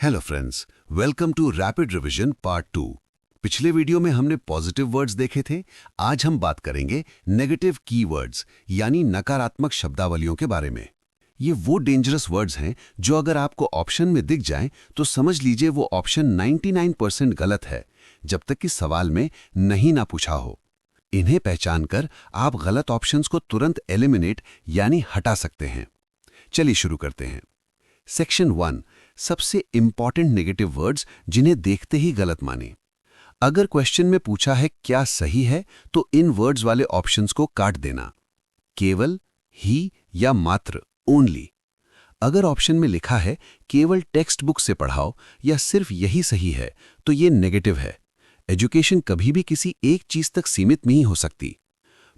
Hello friends, welcome to rapid revision part 2। पिछले video में हमने पॉजिटिव वर्ड्स देखे थे। आज हम बात करेंगे नेगेटिव कीवर्ड्स यानी नकारात्मक शब्दावलियों के बारे में। ये वो डेंजरस वर्ड्स हैं जो अगर आपको ऑप्शन में दिख जाएं तो समझ लीजिए वो ऑप्शन 99% गलत है, जब तक कि सवाल में नहीं ना पूछा हो। इन्हें पहचान कर आप गलत ऑप्शंस को तुरंत एलिमिनेट यानी हटा सकते हैं। चलिए शुरू करते हैं। सेक्शन 1, सबसे इंपॉर्टेंट नेगेटिव वर्ड्स जिन्हें देखते ही गलत माने। अगर क्वेश्चन में पूछा है क्या सही है, तो इन वर्ड्स वाले ऑप्शंस को काट देना। केवल, ही या मात्र, ओनली। अगर ऑप्शन में लिखा है केवल टेक्स्ट बुक से पढ़ाओ या सिर्फ यही सही है, तो ये नेगेटिव है। एजुकेशन कभी भी किसी एक चीज तक सीमित नहीं हो सकती।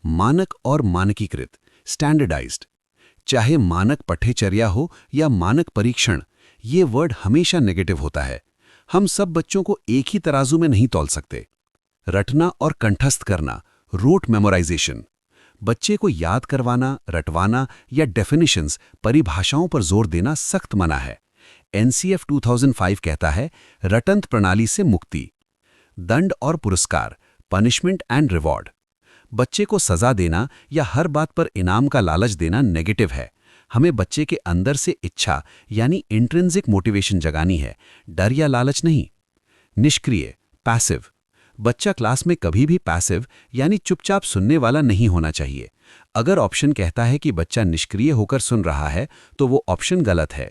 मानक और मानकीकृत, स्टैंडर्डाइज्ड। चाहे मानक पठ्यचर्या हो या मानक परीक्षण, ये वर्ड हमेशा नेगेटिव होता है। हम सब बच्चों को एक ही तराजू में नहीं तौल सकते। रटना और कंठस्थ करना, रोट मेमोराइजेशन। बच्चे को याद करवाना, रटवाना या डेफिनेशंस, परिभाषाओं पर जोर देना सख्त मना है। एनसीएफ 2005 कहता है रटंत प्रणाली से मुक्ति। दंड और पुरस्कार, पनिशमेंट एंड रिवॉर्ड। बच्चे को सजा देना या हर बात पर इनाम का लालच देना नेगेटिव है। हमें बच्चे के अंदर से इच्छा यानी इंट्रिंसिक मोटिवेशन जगानी है, डर या लालच नहीं। निष्क्रिय, पैसिव। बच्चा क्लास में कभी भी पैसिव यानी चुपचाप सुनने वाला नहीं होना चाहिए। अगर ऑप्शन कहता है कि बच्चा निष्क्रिय होकर सुन रहा है, तो वो ऑप्शन गलत है।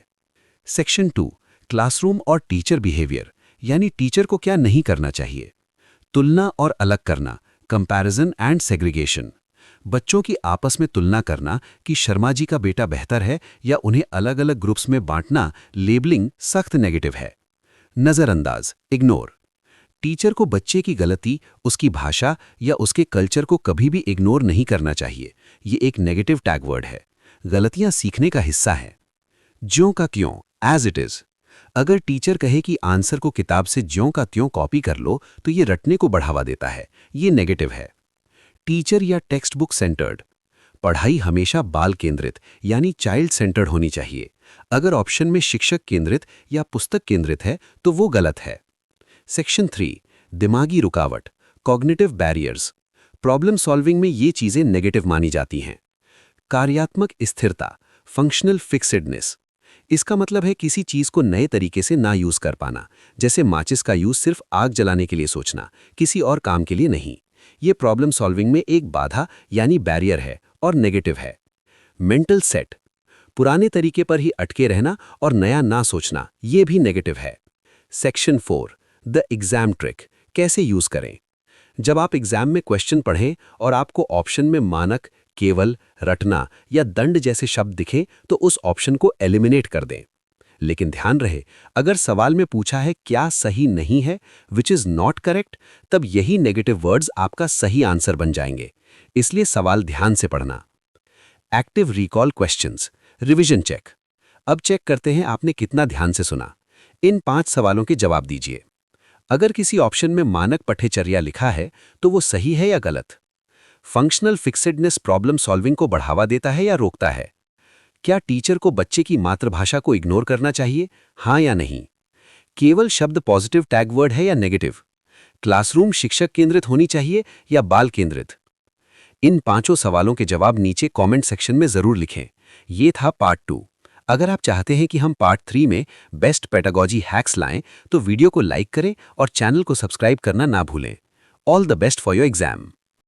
सेक्शन 2, क्लासरूम और टीचर बिहेवियर यानी टीचर को क्या नहीं करना चाहिए। तुलना और अलग करना, कंपैरिजन एंड सेग्रीगेशन। बच्चों की आपस में तुलना करना कि शर्मा जी का बेटा बेहतर है या उन्हें अलग अलग ग्रुप्स में बांटना, लेबलिंग सख्त नेगेटिव है। नजरअंदाज, इग्नोर। टीचर को बच्चे की गलती, उसकी भाषा या उसके कल्चर को कभी भी इग्नोर नहीं करना चाहिए। ये एक नेगेटिव टैग वर्ड है। गलतियां सीखने का हिस्सा है। ज्यों का क्यों, एज इट इज। अगर टीचर कहे कि आंसर को किताब से ज्यों का त्यों कॉपी कर लो, तो ये रटने को बढ़ावा देता है। ये नेगेटिव है। टीचर या टेक्स्ट बुक सेंटर्ड। पढ़ाई हमेशा बाल केंद्रित यानी चाइल्ड सेंटर्ड होनी चाहिए। अगर ऑप्शन में शिक्षक केंद्रित या पुस्तक केंद्रित है, तो वो गलत है। सेक्शन 3, दिमागी रुकावट, कॉग्निटिव बैरियर्स। प्रॉब्लम सॉल्विंग में ये चीजें नेगेटिव मानी जाती हैं। कार्यात्मक स्थिरता, फंक्शनल फिक्सेडनेस। इसका मतलब है किसी चीज को नए तरीके से ना यूज कर पाना, जैसे माचिस का यूज सिर्फ आग जलाने के लिए सोचना, किसी और काम के लिए नहीं। ये प्रॉब्लम सॉल्विंग में एक बाधा यानी बैरियर है और नेगेटिव है। मेंटल सेट, पुराने तरीके पर ही अटके रहना और नया ना सोचना, ये भी नेगेटिव है। सेक्शन 4, द एग्जाम ट्रिक, कैसे यूज करें। जब आप एग्जाम में क्वेश्चन पढ़ें और आपको ऑप्शन में मानक, केवल, रटना या दंड जैसे शब्द दिखें, तो उस ऑप्शन को एलिमिनेट कर दें। लेकिन ध्यान रहे, अगर सवाल में पूछा है क्या सही नहीं है, विच इज नॉट करेक्ट, तब यही नेगेटिव वर्ड्स आपका सही आंसर बन जाएंगे। इसलिए सवाल ध्यान से पढ़ना। Active recall questions, revision check. अब चेक करते हैं आपने कितना ध्यान से सुना। इन 5 सवालों के जवाब दीजिए। अगर किसी ऑप्शन में मानक पठ्यचर्या लिखा है, तो वो सही है या गलत। फंक्शनल फिक्सेडनेस प्रॉब्लम सॉल्विंग को बढ़ावा देता है या रोकता है। क्या टीचर को बच्चे की मातृभाषा को इग्नोर करना चाहिए, हाँ या नहीं। केवल शब्द पॉजिटिव टैग वर्ड है या नेगेटिव। क्लासरूम शिक्षक केंद्रित होनी चाहिए या बाल केंद्रित। इन 5 सवालों के जवाब नीचे कमेंट सेक्शन में जरूर लिखें। ये था पार्ट 2। अगर आप चाहते हैं कि हम पार्ट 3 में बेस्ट पेडागॉजी हैक्स लाएं, तो वीडियो को लाइक करें और चैनल को सब्सक्राइब करना ना भूलें। All the best for your exam.